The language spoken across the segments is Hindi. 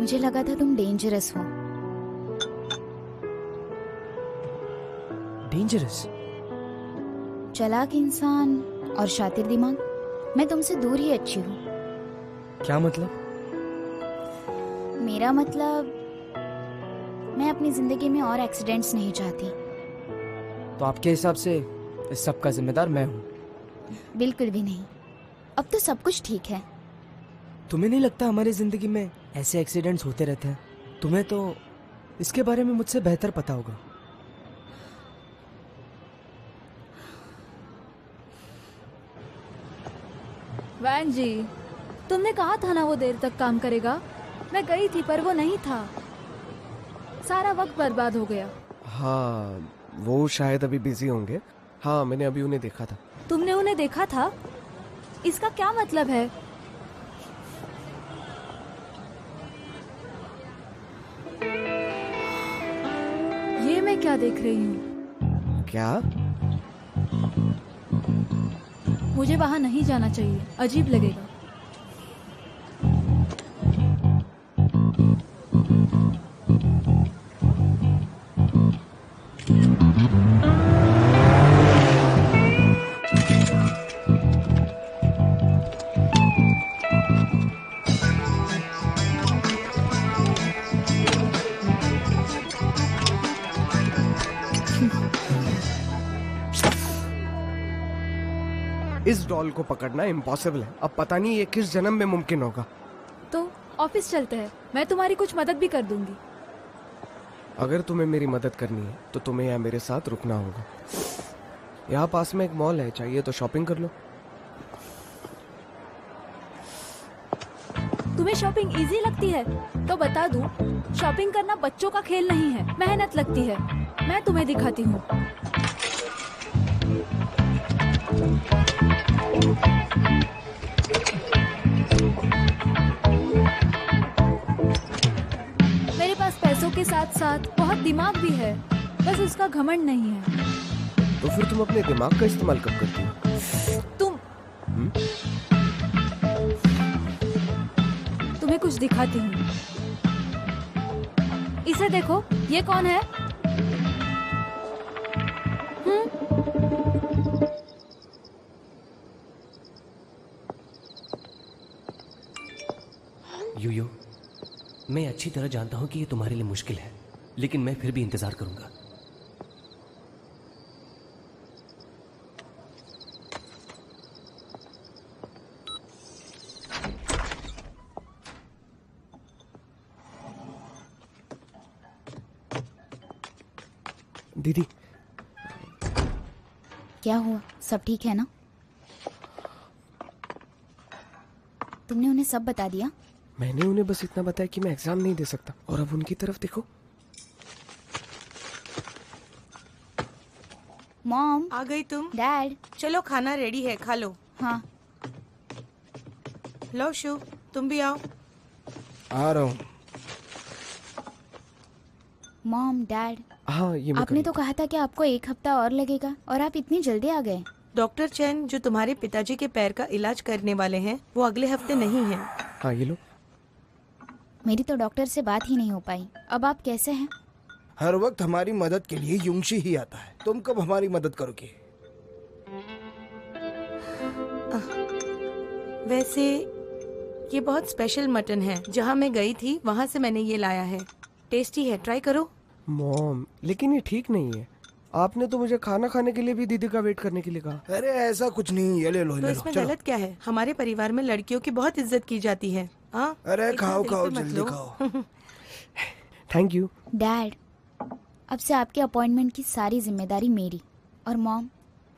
मुझे लगा था तुम डेंजरस हो। डेंजरस? चालाक इंसान और शातिर दिमाग। मैं तुमसे दूर ही अच्छी हूँ। क्या मतलब? मेरा मतलब मैं अपनी जिंदगी में और एक्सीडेंट्स नहीं चाहती। तो आपके हिसाब से इस सब का जिम्मेदार मैं हूँ? बिल्कुल भी नहीं। अब तो सब कुछ ठीक है। तुम्हें नहीं लगता हमारी जिंदगी में ऐसे एक्सीडेंट्स होते रहते हैं? तुम्हें तो इसके बारे में मुझसे बेहतर पता होगा। वैन जी, तुमने कहा था ना वो देर तक काम करेगा। मैं गई थी पर वो नहीं था। सारा वक्त बर्बाद हो गया। हाँ, वो शायद अभी बिजी होंगे। हाँ, मैंने अभी उन्हें देखा था। तुमने उन्हें देखा था? इसका क्या मतलब है? ये मैं क्या देख रही हूँ? क्या? मुझे वहां नहीं जाना चाहिए, अजीब लगेगा। इस डॉल को पकड़ना इम्पॉसिबल है। अब पता नहीं ये किस जन्म में मुमकिन होगा। तो ऑफिस चलते हैं, मैं तुम्हारी कुछ मदद भी कर दूंगी। अगर तुम्हें मेरी मदद करनी है तो तुम्हें यहाँ मेरे साथ रुकना होगा। यहाँ पास में एक मॉल है, चाहिए तो शॉपिंग कर लो। तुम्हें शॉपिंग इजी लगती है? तो बता दूं, शॉपिंग करना बच्चों का खेल नहीं है, मेहनत लगती है। मैं तुम्हें दिखाती हूँ। मेरे पास पैसों के साथ साथ बहुत दिमाग भी है, बस उसका घमंड नहीं है। तो फिर तुम अपने दिमाग का इस्तेमाल कब करती हो? तुम्हें कुछ दिखाती हूँ। इसे देखो, ये कौन है? यूयू, मैं अच्छी तरह जानता हूं कि ये तुम्हारे लिए मुश्किल है, लेकिन मैं फिर भी इंतजार करूंगा। दीदी, क्या हुआ? सब ठीक है ना? तुमने उन्हें सब बता दिया? मैंने उन्हें बस इतना बताया कि मैं एग्जाम नहीं दे सकता। और अब उनकी तरफ देखो। मॉम। आ गई तुम? डैड। चलो, खाना रेडी है, खा लो। हाँ। लो शु, तुम भी आओ। आ रहा हूँ। मॉम, डैड, हाँ, ये मैं आपने कर तो कहा था कि आपको 1 हफ्ता और लगेगा और आप इतनी जल्दी आ गए। डॉक्टर चैन जो तुम्हारे पिताजी के पैर का इलाज करने वाले हैं, वो अगले हफ्ते नहीं हैं। हाँ, ये लो। मेरी तो डॉक्टर से बात ही नहीं हो पाई। अब आप कैसे हैं? हर वक्त हमारी मदद के लिए युंगशी ही आता है। तुम कब हमारी मदद करोगे? वैसे ये बहुत स्पेशल मटन है। जहाँ मैं गई थी वहाँ से मैंने ये लाया है। टेस्टी है, ट्राई करो। मॉम, लेकिन ये ठीक नहीं है। आपने तो मुझे खाना खाने के लिए भी दीदी का वेट करने के लिए कहा। अरे ऐसा कुछ नहीं, ये ले लो, तो ले लो। इसमें चलो। गलत क्या है? हमारे परिवार में लड़कियों की बहुत इज्जत की जाती है। हाँ, अरे इतना खाओ दिल खाओ, पे मत जल्दी लो। खाओ। Thank you. डैड, अब से आपके अपॉइंटमेंट की सारी जिम्मेदारी मेरी। और मॉम,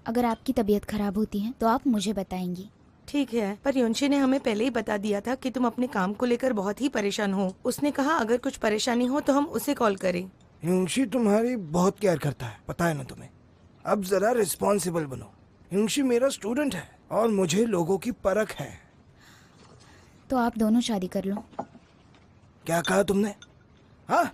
अगर आपकी तबीयत खराब होती है तो आप मुझे बताएंगी। ठीक है, पर योंशी ने हमें पहले ही बता दिया था कि तुम अपने काम को लेकर बहुत ही परेशान हो। उसने कहा अगर कुछ परेशानी हो तो हम उसे कॉल करें। युंगशी तुम्हारी बहुत केयर करता है, पता है ना तुम्हें। अब जरा रिस्पॉन्सिबल बनो। युंगशी मेरा स्टूडेंट है और मुझे लोगों की परख है। तो आप दोनों शादी कर लो। क्या कहा तुमने? हाँ?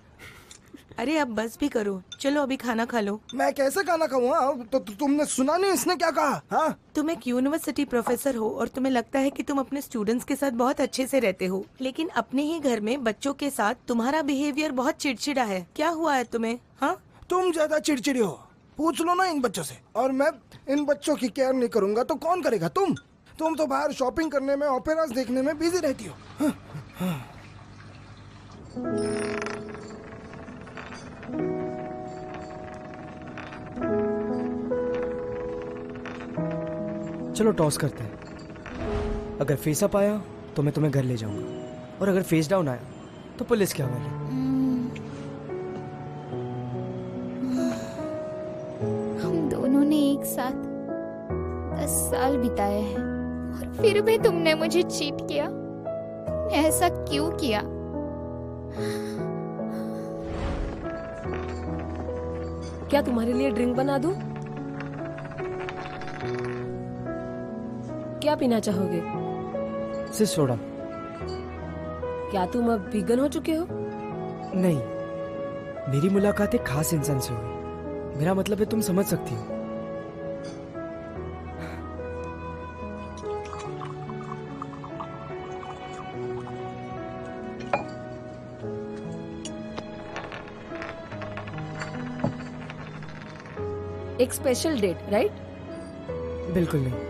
अरे अब बस भी करो, चलो अभी खाना खा लो। मैं कैसे खाना खाऊं? हाँ? तो तुमने सुना नहीं इसने क्या कहा? हाँ, तुम एक यूनिवर्सिटी प्रोफेसर हो और तुम्हें लगता है कि तुम अपने स्टूडेंट्स के साथ बहुत अच्छे से रहते हो, लेकिन अपने ही घर में बच्चों के साथ तुम्हारा बिहेवियर बहुत चिड़चिड़ा है। क्या हुआ है तुम्हें? हाँ, तुम ज्यादा चिड़चिड़ी हो। पूछ लो ना इन बच्चों से। और मैं इन बच्चों की केयर नहीं करूंगा तो कौन करेगा? तुम तो बाहर शॉपिंग करने में, ओपेरास देखने में बिजी रहती हो। हाँ। चलो टॉस करते हैं। अगर फेस अप आया तो मैं तुम्हें घर ले जाऊंगा, और अगर फेस डाउन आया तो पुलिस के हवाले। हम दोनों ने एक साथ 10 साल बिताए हैं और फिर भी तुमने मुझे चीट किया। ऐसा क्यों किया? क्या तुम्हारे लिए ड्रिंक बना दूं? क्या पीना चाहोगे? सिर्फ सोडा। क्या तुम अब वीगन हो चुके हो? नहीं, मेरी मुलाकात एक खास इंसान से हुई। मेरा मतलब है तुम समझ सकती हो। एक स्पेशल डेट, राइट? बिल्कुल नहीं।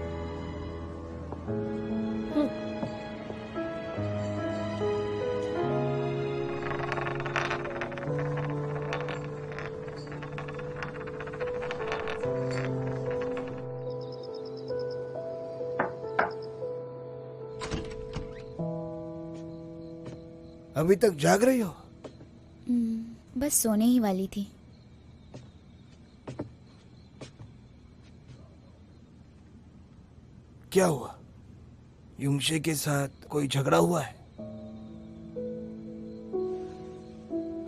अभी तक जाग रही हो? बस सोने ही वाली थी। क्या हुआ? युंगशे के साथ कोई झगड़ा हुआ है?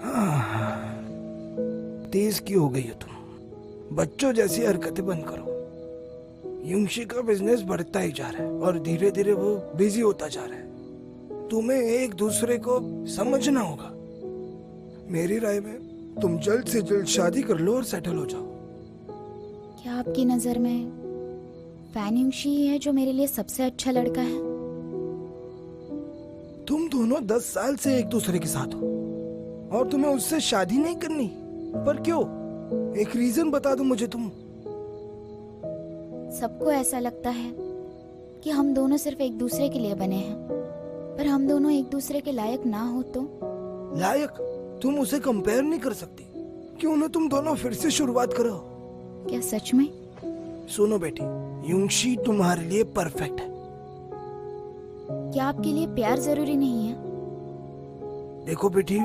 हाँ, तेज क्यों हो गई हो तुम? बच्चों जैसी हरकतें बंद करो। युंगशे का बिजनेस बढ़ता ही जा रहा है और धीरे धीरे वो बिजी होता जा रहा है। तुम्हें एक दूसरे को समझना होगा। मेरी राय में तुम जल्द से जल्द शादी कर लो और सेटल हो जाओ। क्या आपकी नजर में फैन युंगशी ही है जो मेरे लिए सबसे अच्छा लड़का है? तुम दोनों 10 साल से एक दूसरे के साथ हो और तुम्हें उससे शादी नहीं करनी। पर क्यों? एक रीजन बता दो मुझे तुम। सबको ऐसा लगता है कि हम दोनों सिर्फ एक दूसरे के लिए बने हैं, पर हम दोनों एक दूसरे के लायक ना हो तो? लायक? तुम उसे कंपेयर नहीं कर सकती। क्यों ना तुम दोनों फिर से शुरुआत करो। क्या सच में? सुनो बेटी, युंगशी तुम्हारे लिए परफेक्ट है। क्या आपके लिए प्यार जरूरी नहीं है? देखो बेटी,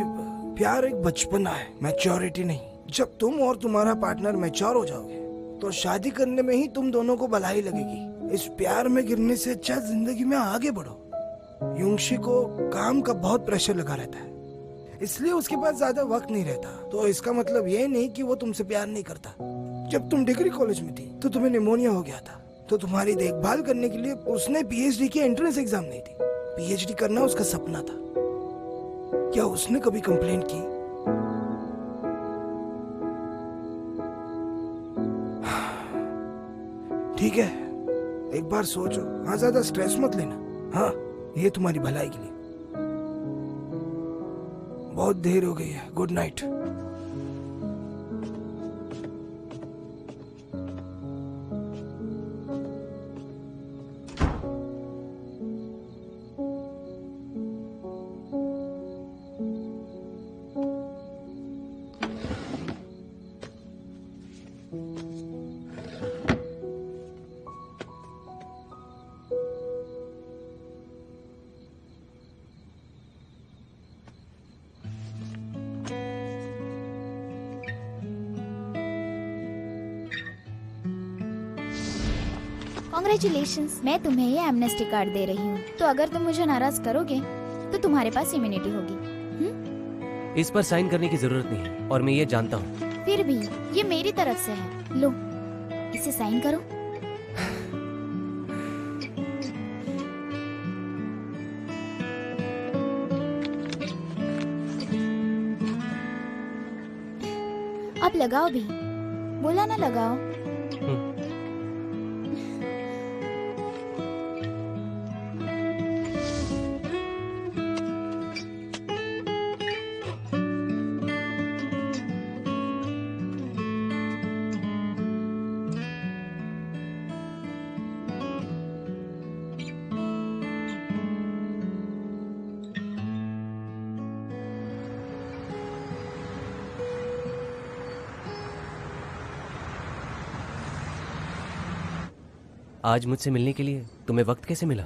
प्यार एक बचपना है, मैच्योरिटी नहीं। जब तुम और तुम्हारा पार्टनर मैच्योर हो जाओगे तो शादी करने में ही तुम दोनों को भलाई लगेगी। इस प्यार में गिरने से अच्छा जिंदगी में आगे बढ़ो। युंगशी को काम का बहुत प्रेशर लगा रहता है, इसलिए उसके पास ज्यादा वक्त नहीं रहता। तो इसका मतलब ये नहीं कि वो तुमसे प्यार नहीं करता। जब तुम डिग्री कॉलेज में थी तो तुम्हें निमोनिया हो गया था, तो तुम्हारी देखभाल करने के लिए उसने पीएचडी की एंट्रेंस एग्जाम नहीं दी। पीएचडी करना उसका सपना था। क्या उसने कभी कंप्लेंट की? ठीक है, एक बार सोचो। हाँ, ज्यादा स्ट्रेस मत लेना। हाँ, ये तुम्हारी भलाई के लिए। बहुत देर हो गई है। Good night. कॉन्ग्रेचुलेशंस, मैं तुम्हें ये एमनेस्टी कार्ड दे रही हूँ। तो अगर तुम मुझे नाराज करोगे तो तुम्हारे पास इम्यूनिटी होगी। इस पर साइन करने की जरूरत नहीं है और मैं ये जानता हूँ। फिर भी ये मेरी तरफ से है। लो, इसे साइन करो। आप लगाओ भी, बोला ना लगाओ। आज मुझसे मिलने के लिए तुम्हें वक्त कैसे मिला?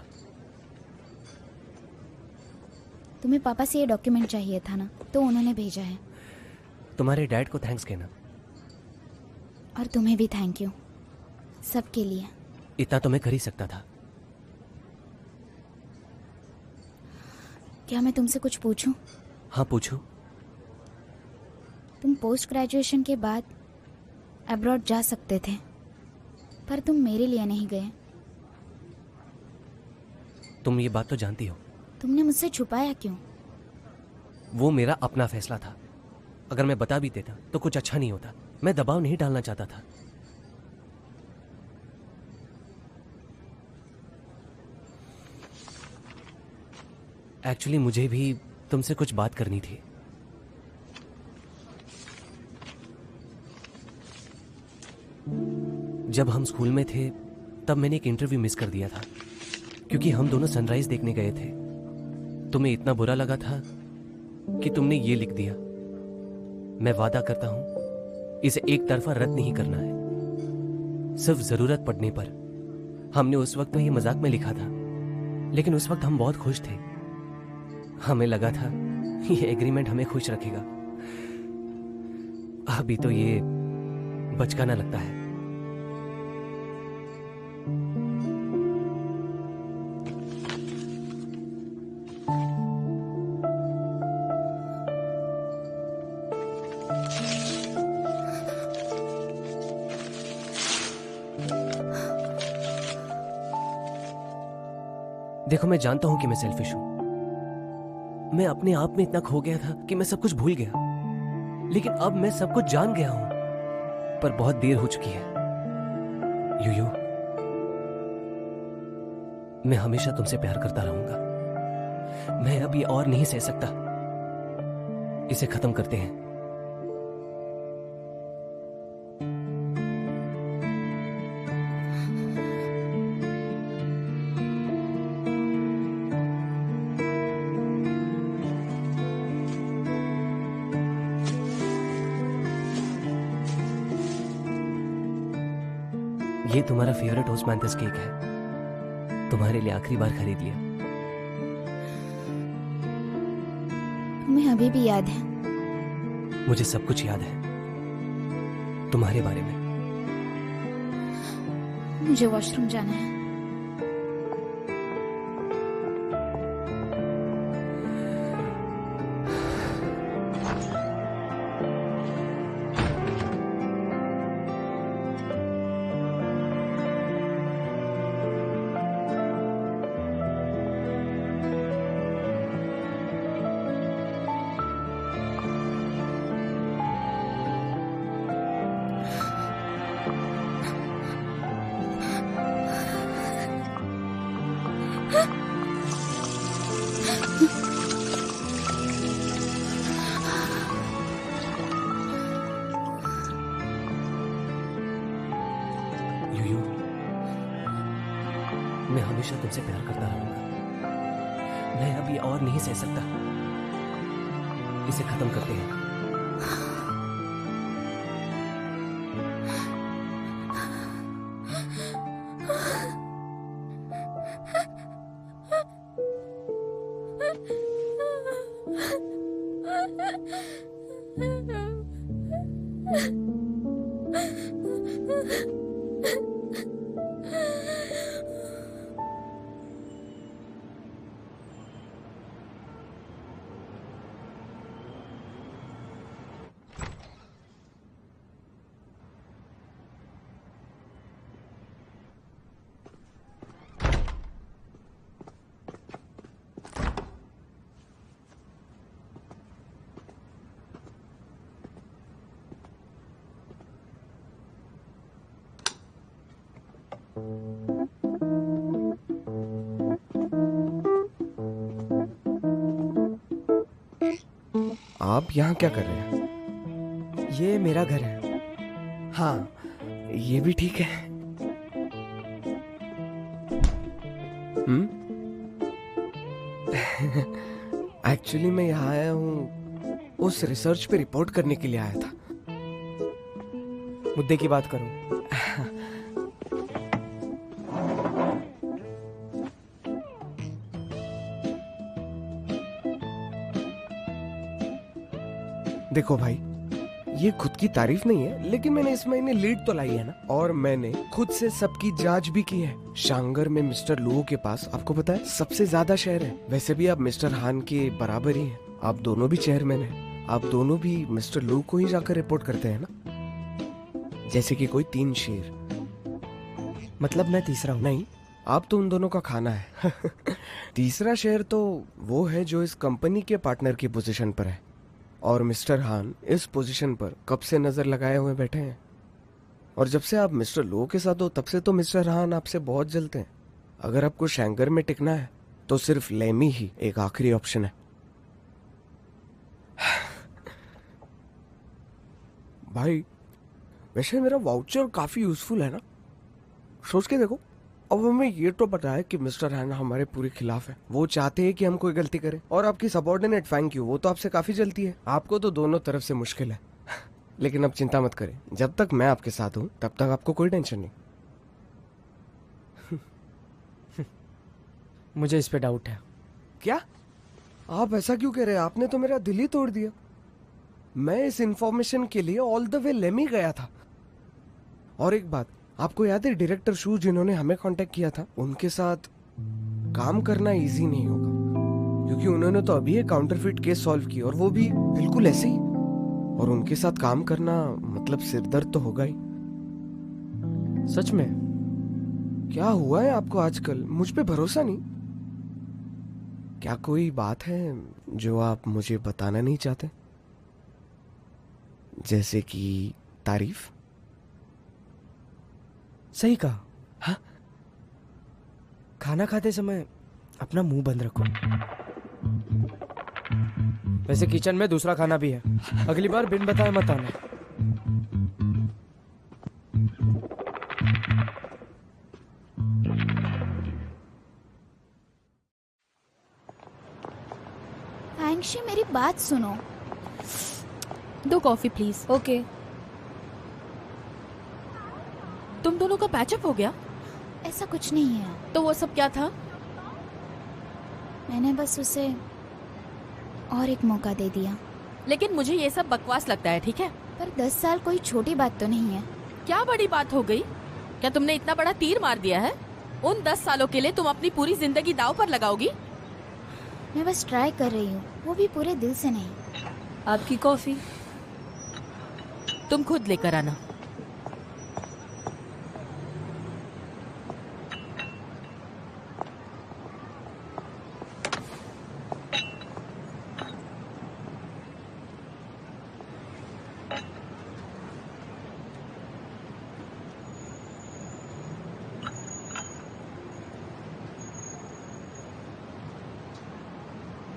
तुम्हें पापा से ये डॉक्यूमेंट चाहिए था ना, तो उन्होंने भेजा है। तुम्हारे डैड को थैंक्स कहना। और तुम्हें भी थैंक यू, सबके लिए। इतना तो मैं कर ही सकता था। क्या मैं तुमसे कुछ पूछूं? हाँ पूछो। तुम पोस्ट ग्रेजुएशन के बाद अब्रॉड जा सकते थे, पर तुम मेरे लिए नहीं गए। तुम ये बात तो जानती हो। तुमने मुझसे छुपाया क्यों? वो मेरा अपना फैसला था। अगर मैं बता भी देता तो कुछ अच्छा नहीं होता। मैं दबाव नहीं डालना चाहता था। एक्चुअली मुझे भी तुमसे कुछ बात करनी थी। जब हम स्कूल में थे तब मैंने एक इंटरव्यू मिस कर दिया था, क्योंकि हम दोनों सनराइज देखने गए थे। तुम्हें इतना बुरा लगा था कि तुमने ये लिख दिया। मैं वादा करता हूं इसे एक तरफा रद्द नहीं करना है, सिर्फ जरूरत पड़ने पर। हमने उस वक्त तो ये मजाक में लिखा था, लेकिन उस वक्त हम बहुत खुश थे। हमें लगा था ये एग्रीमेंट हमें खुश रखेगा। अभी तो ये बचकाना लगता है। देखो, मैं जानता हूं कि मैं सेल्फिश हूं। मैं अपने आप में इतना खो गया था कि मैं सब कुछ भूल गया। लेकिन अब मैं सब कुछ जान गया हूं, पर बहुत देर हो चुकी है। यूयू, मैं हमेशा तुमसे प्यार करता रहूंगा। मैं अब ये और नहीं सह सकता। इसे खत्म करते हैं। ये तुम्हारा फेवरेट ओस्मांथिस केक है। तुम्हारे लिए आखिरी बार खरीद लिया। तुम्हें अभी भी याद है? मुझे सब कुछ याद है तुम्हारे बारे में। मुझे वॉशरूम जाना है। यूयू, मैं हमेशा तुमसे प्यार करता रहूंगा। मैं अब ये और नहीं सह सकता। इसे खत्म करते हैं। आप यहाँ क्या कर रहे हैं? ये मेरा घर है। हाँ, ये भी ठीक है। एक्चुअली मैं यहाँ आया हूँ उस रिसर्च पे रिपोर्ट करने के लिए आया था। मुद्दे की बात करो। देखो भाई, ये खुद की तारीफ नहीं है, लेकिन मैंने इस महीने लीड तो लाई है ना, और मैंने खुद से सबकी जांच भी की है। शांगर में मिस्टर लुओ के पास, आपको पता है, सबसे ज्यादा शेयर है। वैसे भी आप मिस्टर हान के बराबर ही हैं। आप दोनों भी चेयरमैन हैं। आप दोनों भी मिस्टर लुओ को ही जाकर रिपोर्ट करते हैं ना, जैसे कि कोई 3 शेर। मतलब मैं तीसरा हूँ? नहीं, आप तो उन दोनों का खाना है। तीसरा शेर तो वो है जो इस कंपनी के पार्टनर की पोजीशन पर है, और मिस्टर हान इस पोजीशन पर कब से नजर लगाए हुए बैठे हैं। और जब से आप मिस्टर लो के साथ हो, तब से तो मिस्टर हान आपसे बहुत जलते हैं। अगर आपको शैंगर में टिकना है तो सिर्फ लेमी ही एक आखिरी ऑप्शन है। भाई, वैसे मेरा वाउचर काफी यूजफुल है ना, सोच के देखो। अब हमें ये तो पता है कि मिस्टर हान हमारे पूरे खिलाफ है। वो चाहते हैं कि हम कोई गलती करें। और आपकी सबऑर्डिनेट फैंक यू, वो तो आपसे काफी जलती है। आपको तो दोनों तरफ से मुश्किल है। लेकिन अब चिंता मत करें, जब तक मैं आपके साथ हूं तब तक आपको कोई टेंशन नहीं। मुझे इस पे डाउट है। क्या? आप ऐसा क्यों कह रहे हैं? आपने तो मेरा दिल ही तोड़ दिया। मैं इस इंफॉर्मेशन के लिए ऑल द वे लेमी गया था। और एक बात, आपको याद है डायरेक्टर शू जिन्होंने हमें कांटेक्ट किया था, उनके साथ काम करना इजी नहीं होगा, क्योंकि उन्होंने तो अभी एक काउंटरफिट केस सॉल्व की, और वो भी बिल्कुल ऐसे ही। और उनके साथ काम करना मतलब सिरदर्द तो होगा ही। सच में? क्या हुआ है आपको आजकल? मुझ पे भरोसा नहीं? क्या कोई बात है जो आप मुझे बताना नहीं चाहते? जैसे कि तारीफ? सही कहा। हाँ? खाना खाते समय अपना मुंह बंद रखो। वैसे किचन में दूसरा खाना भी है, अगली बार बिन बताए मत आना। आंशी, मेरी बात सुनो। 2 कॉफी प्लीज। ओके। तुम दोनों का पैचअप हो गया? ऐसा कुछ नहीं है। तो वो सब क्या था? मैंने बस उसे और एक मौका दे दिया। लेकिन मुझे ये सब बकवास लगता है, ठीक है? पर 10 साल कोई छोटी बात तो नहीं है। क्या बड़ी बात हो गई? क्या तुमने इतना बड़ा तीर मार दिया है? उन 10 सालों के लिए तुम अपनी पूरी जिंदगी दांव पर लगाओगी? मैं बस ट्राई कर रही हूँ, वो भी पूरे दिल से नहीं। आपकी कॉफी तुम खुद लेकर आना।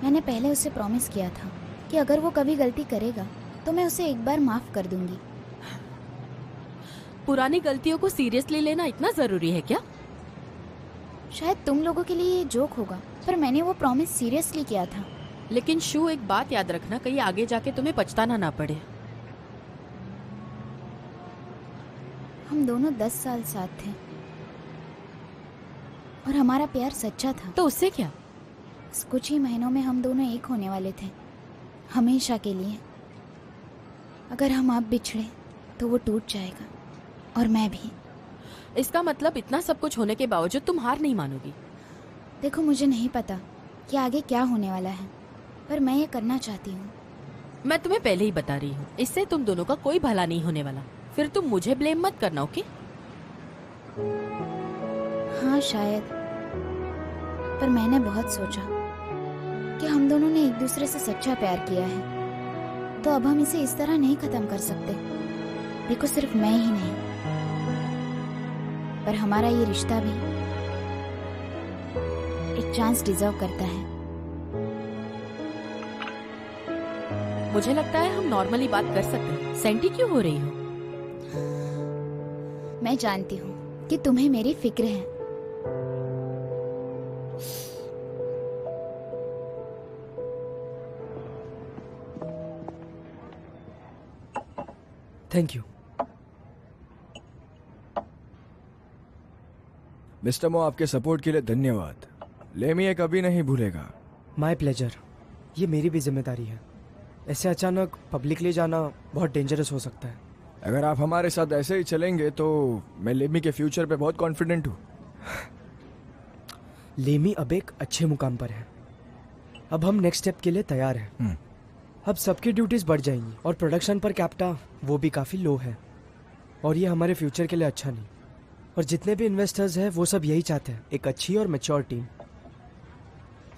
मैंने पहले उसे प्रॉमिस किया था कि अगर वो कभी गलती करेगा तो मैं उसे एक बार माफ कर दूंगी। पुरानी गलतियों को सीरियसली लेना इतना जरूरी है क्या? शायद तुम लोगों के लिए ये जोक होगा, पर मैंने वो प्रॉमिस सीरियसली किया था। लेकिन शू, एक बात याद रखना, कहीं आगे जाके तुम्हें पछताना ना पड़े। हम दोनों 10 साल साथ थे और हमारा प्यार सच्चा था। तो उससे क्या? इस कुछ ही महीनों में हम दोनों एक होने वाले थे, हमेशा के लिए। अगर हम अब बिछड़े तो वो टूट जाएगा, और मैं भी। इसका मतलब इतना सब कुछ होने के बावजूद तुम हार नहीं मानोगी? देखो, मुझे नहीं पता कि आगे क्या होने वाला है, पर मैं ये करना चाहती हूँ। मैं तुम्हें पहले ही बता रही हूँ, इससे तुम दोनों का कोई भला नहीं होने वाला। फिर तुम मुझे ब्लेम मत करना, ओके? हाँ शायद, पर मैंने बहुत सोचा कि हम दोनों ने एक दूसरे से सच्चा प्यार किया है, तो अब हम इसे इस तरह नहीं खत्म कर सकते। देखो, सिर्फ मैं ही नहीं, पर हमारा ये रिश्ता भी एक चांस डिजर्व करता है। मुझे लगता है हम नॉर्मली बात कर सकते हैं। सेंटी क्यों हो रही हो? मैं जानती हूँ कि तुम्हें मेरी फिक्र है। Thank you. मिस्टर मो, आपके सपोर्ट के लिए धन्यवाद। लेमी ये कभी नहीं भूलेगा। My pleasure. ये मेरी भी जिम्मेदारी है। ऐसे अचानक पब्लिकली जाना बहुत डेंजरस हो सकता है। अगर आप हमारे साथ ऐसे ही चलेंगे तो मैं लेमी के फ्यूचर पे बहुत कॉन्फिडेंट हूँ। लेमी अब एक अच्छे मुकाम पर है। अब हम नेक्स्ट स्टेप के लिए तैयार हैं। अब सबकी ड्यूटीज बढ़ जाएंगी और प्रोडक्शन पर कैप्टा वो भी काफ़ी लो है, और ये हमारे फ्यूचर के लिए अच्छा नहीं। और जितने भी इन्वेस्टर्स हैं वो सब यही चाहते हैं, एक अच्छी और मैच्योर टीम।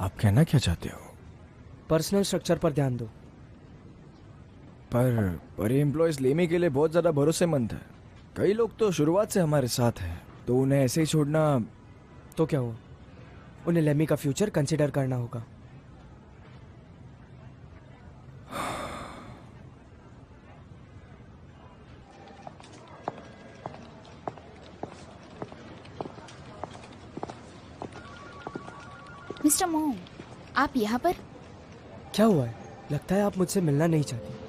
आप कहना क्या चाहते हो? पर्सनल स्ट्रक्चर पर ध्यान दो। पर ये एम्प्लॉयज लेमी के लिए बहुत ज़्यादा भरोसेमंद है। कई लोग तो शुरुआत से हमारे साथ हैं, तो उन्हें ऐसे ही छोड़ना। तो क्या हुआ? उन्हें लेमी का फ्यूचर कंसिडर करना होगा। मिस्टर मो, आप यहाँ पर? क्या हुआ है? लगता है आप मुझसे मिलना नहीं चाहती।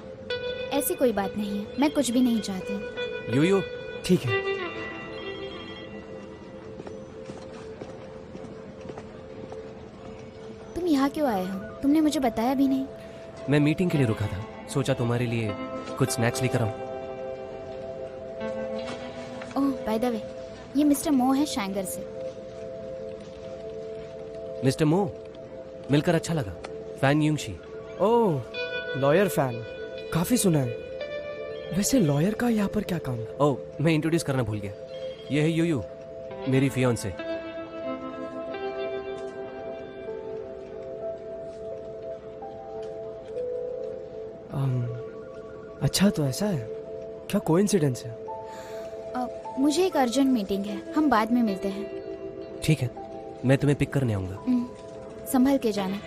ऐसी कोई बात नहीं है, मैं कुछ भी नहीं चाहती। यूयू, ठीक है। तुम यहाँ क्यों आए हो? तुमने मुझे बताया भी नहीं। मैं मीटिंग के लिए रुका था, सोचा तुम्हारे लिए कुछ स्नैक्स लेकर आऊं। ओह, बाय द वे, ये मिस्टर मो है शैंगर से। मिस्टर मो, मिलकर अच्छा लगा। फैन युंगशी। ओह, लॉयर फैन, काफी सुना है। वैसे लॉयर का यहाँ पर क्या काम है? ओह, मैं इंट्रोड्यूस करना भूल गया। ये है यूयू, मेरी फियांसे। अच्छा, तो ऐसा है क्या? कोइंसिडेंस है? मुझे एक अर्जेंट मीटिंग है, हम बाद में मिलते हैं। ठीक है, मैं तुम्हें पिक करने आऊंगा। संभल के जाना।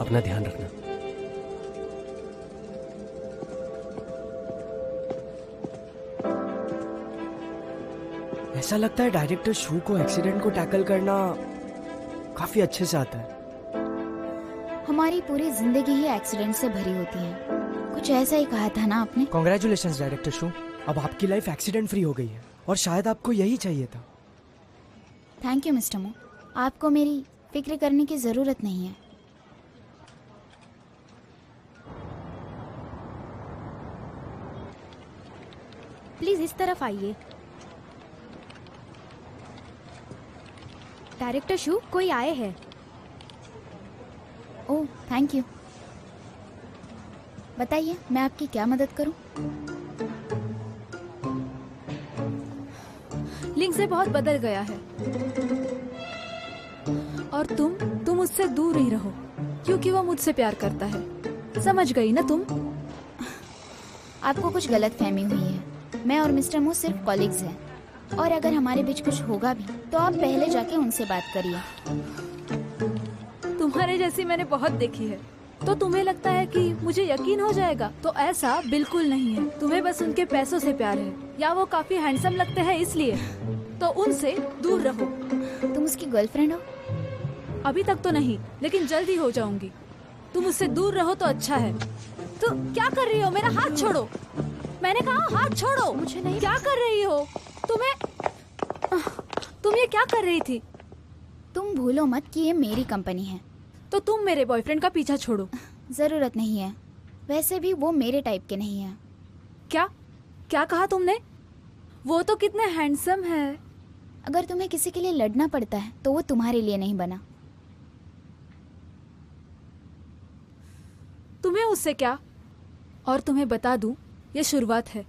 अपना ध्यान रखना। ऐसा लगता है डायरेक्टर शू को एक्सीडेंट को टैकल करना काफी अच्छे से आता है। हमारी पूरी जिंदगी ही एक्सीडेंट से भरी होती है, कुछ ऐसा ही कहा था ना आपने? कॉन्ग्रेचुलेशंस डायरेक्टर शू, अब आपकी लाइफ एक्सीडेंट फ्री हो गई है, और शायद आपको यही चाहिए था। थैंक यू मिस्टर मो, आपको मेरी फिक्र करने की जरूरत नहीं है। प्लीज इस तरफ आइए। डायरेक्टर शू, कोई आए हैं। ओह, थैंक यू। बताइए, मैं आपकी क्या मदद करूं? लिंक से बहुत बदल गया है, और तुम उससे दूर ही रहो, क्योंकि वो मुझसे प्यार करता है। समझ गई ना तुम? आपको कुछ गलत फहमी हुई है। मैं और मिस्टर मो सिर्फ कॉलिग्स हैं, और अगर हमारे बीच कुछ होगा भी तो आप पहले जाके उनसे बात करिए। तुम्हारे जैसी मैंने बहुत देखी है, तो तुम्हें लगता है कि मुझे यकीन हो जाएगा? तो ऐसा बिल्कुल नहीं है। तुम्हें बस उनके पैसों से प्यार है, या वो काफी हैंडसम लगते हैं इसलिए। तो उनसे दूर रहो। तुम उसकी गर्लफ्रेंड हो? अभी तक तो नहीं, लेकिन जल्दी हो जाऊंगी। तुम उससे दूर रहो तो अच्छा है। तो क्या कर रही हो? मेरा हाथ छोड़ो। मैंने कहा हाथ छोड़ो। मुझे नहीं। क्या कर रही हो? तुम ये क्या कर रही थी? तुम भूलो मत कि ये मेरी कंपनी है। तो तुम मेरे बॉयफ्रेंड का पीछा छोड़ो। जरूरत नहीं है, वैसे भी वो मेरे टाइप के नहीं है। क्या क्या कहा तुमने? वो तो कितने हैंडसम है। अगर तुम्हें किसी के लिए लड़ना पड़ता है तो वो तुम्हारे लिए नहीं बना। तुम्हें उससे क्या? और तुम्हें बता दूं, ये शुरुआत है।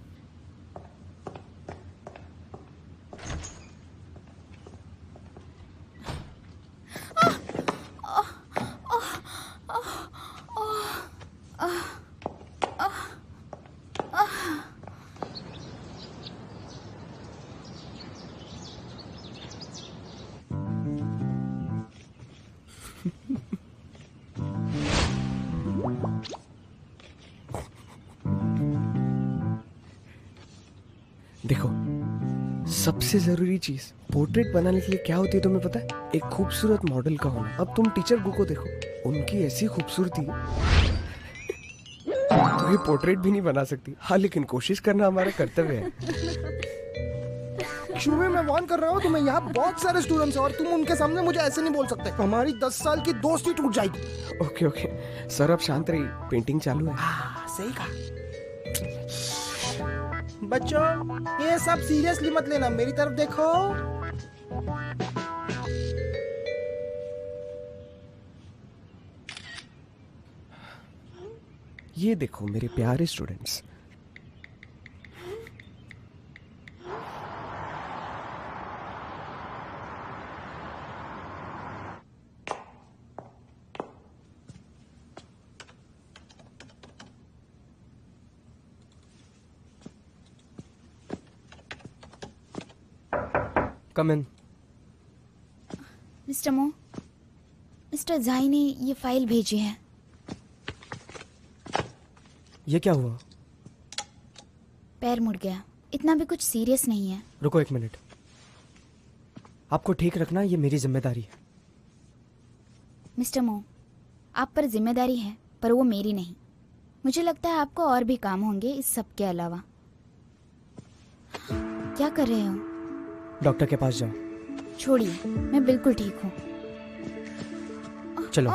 देखो, सबसे जरूरी चीज पोर्ट्रेट बनाने के लिए क्या होती है तुम्हें पता है? एक खूबसूरत मॉडल का होना। अब तुम टीचर गु को देखो, उनकी ऐसी खूबसूरती तो ये पोर्ट्रेट भी नहीं बना सकती। हाँ, लेकिन कोशिश करना हमारा कर्तव्य है। शुरू मैं वार्न कर रहा हूँ तुम्हें, यहाँ बहुत सारे स्टूडेंट्स हैं और तुम उनके सामने मुझे ऐसे नहीं बोल सकते। हमारी 10 साल की दोस्ती टूट जाएगी। ओके ओके सर, अब शांत रहिए, पेंटिंग चालू है। सही कहा। बच्चों, ये सब सीरियसली मत लेना, मेरी तरफ देखो। ये देखो मेरे प्यारे स्टूडेंट्स, कम इन। मिस्टर मो, मिस्टर झाई ने ये फाइल भेजी है। ये क्या हुआ? पैर मुड़ गया, इतना भी कुछ सीरियस नहीं है। रुको एक मिनट, आपको ठीक रखना ये मेरी जिम्मेदारी है। मिस्टर मो, आप पर जिम्मेदारी है पर वो मेरी नहीं। मुझे लगता है आपको और भी काम होंगे इस सब के अलावा। क्या कर रहे हो? डॉक्टर के पास जाओ। छोड़िए, मैं बिल्कुल ठीक हूँ। चलो।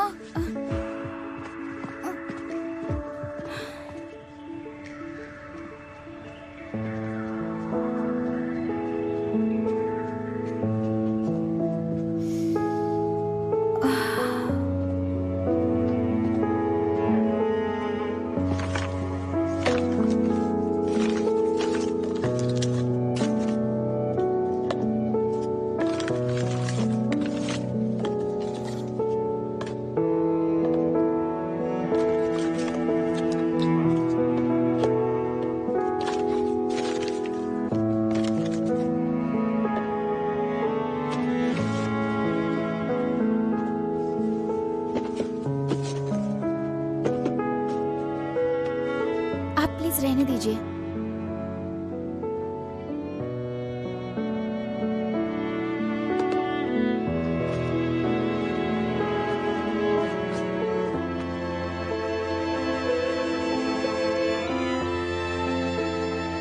रहने दीजिए।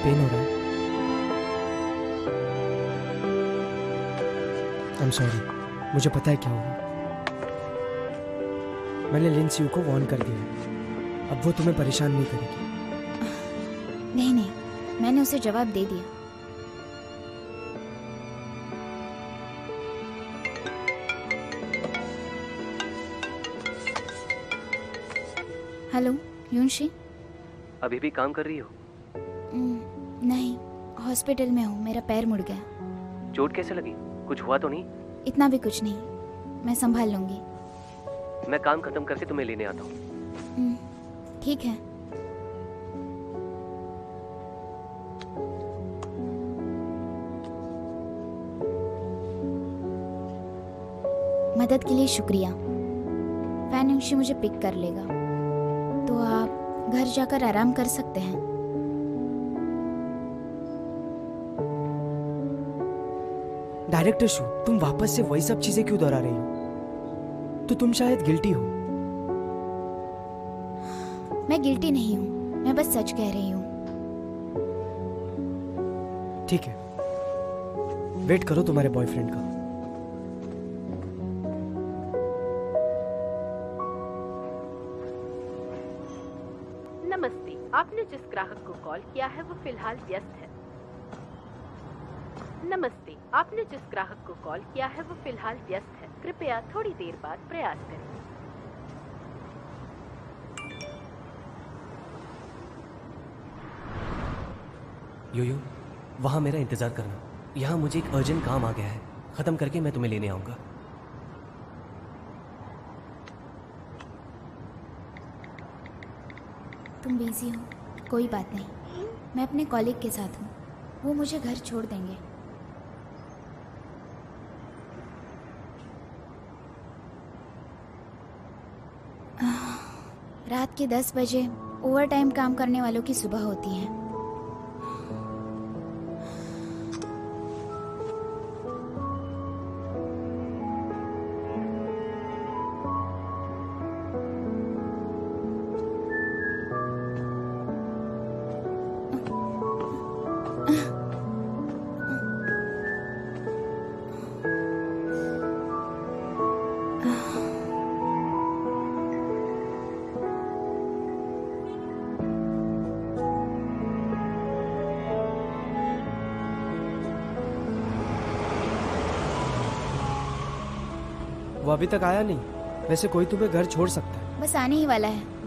पेन हो रहा है? I'm sorry, मुझे पता है क्या होगा। मैंने लिन सिउ को वार्न कर दिया है, अब वो तुम्हें परेशान नहीं करेगी। नहीं नहीं, मैंने उसे जवाब दे दिया। हेलो यूनशी, अभी भी काम कर रही हो? नहीं, हॉस्पिटल में हूँ, मेरा पैर मुड़ गया। चोट कैसे लगी? कुछ हुआ तो नहीं? इतना भी कुछ नहीं, मैं संभाल लूंगी। मैं काम खत्म करके तुम्हें लेने आता हूँ। ठीक है। मदद के लिए शुक्रिया। फैन यूनशी मुझे पिक कर लेगा, तो आप घर जाकर आराम कर सकते हैं। डायरेक्टर शू, तुम वापस से वही सब चीजें क्यों दोहरा रही हो? तो तुम शायद गिल्टी हो। मैं गिल्टी नहीं हूँ, मैं बस सच कह रही हूँ। ठीक है, वेट करो तुम्हारे बॉयफ्रेंड का। नमस्ते, आपने जिस ग्राहक को कॉल किया है वो फिलहाल व्यस्त है। नमस्ते, आपने जिस ग्राहक को कॉल किया है वो फिलहाल व्यस्त है। कृपया थोड़ी देर बाद प्रयास करें। यो वहाँ मेरा इंतजार करना। यहाँ मुझे एक अर्जेंट काम आ गया है, खत्म करके मैं तुम्हें लेने आऊंगा। तुम बिजी हो, कोई बात नहीं, मैं अपने कॉलीग के साथ हूँ, वो मुझे घर छोड़ देंगे। रात के 10 बजे ओवर टाइम काम करने वालों की सुबह होती है। वो अभी तक आया नहीं। वैसे कोई तुम्हें घर छोड़ सकता है। बस आने ही वाला है।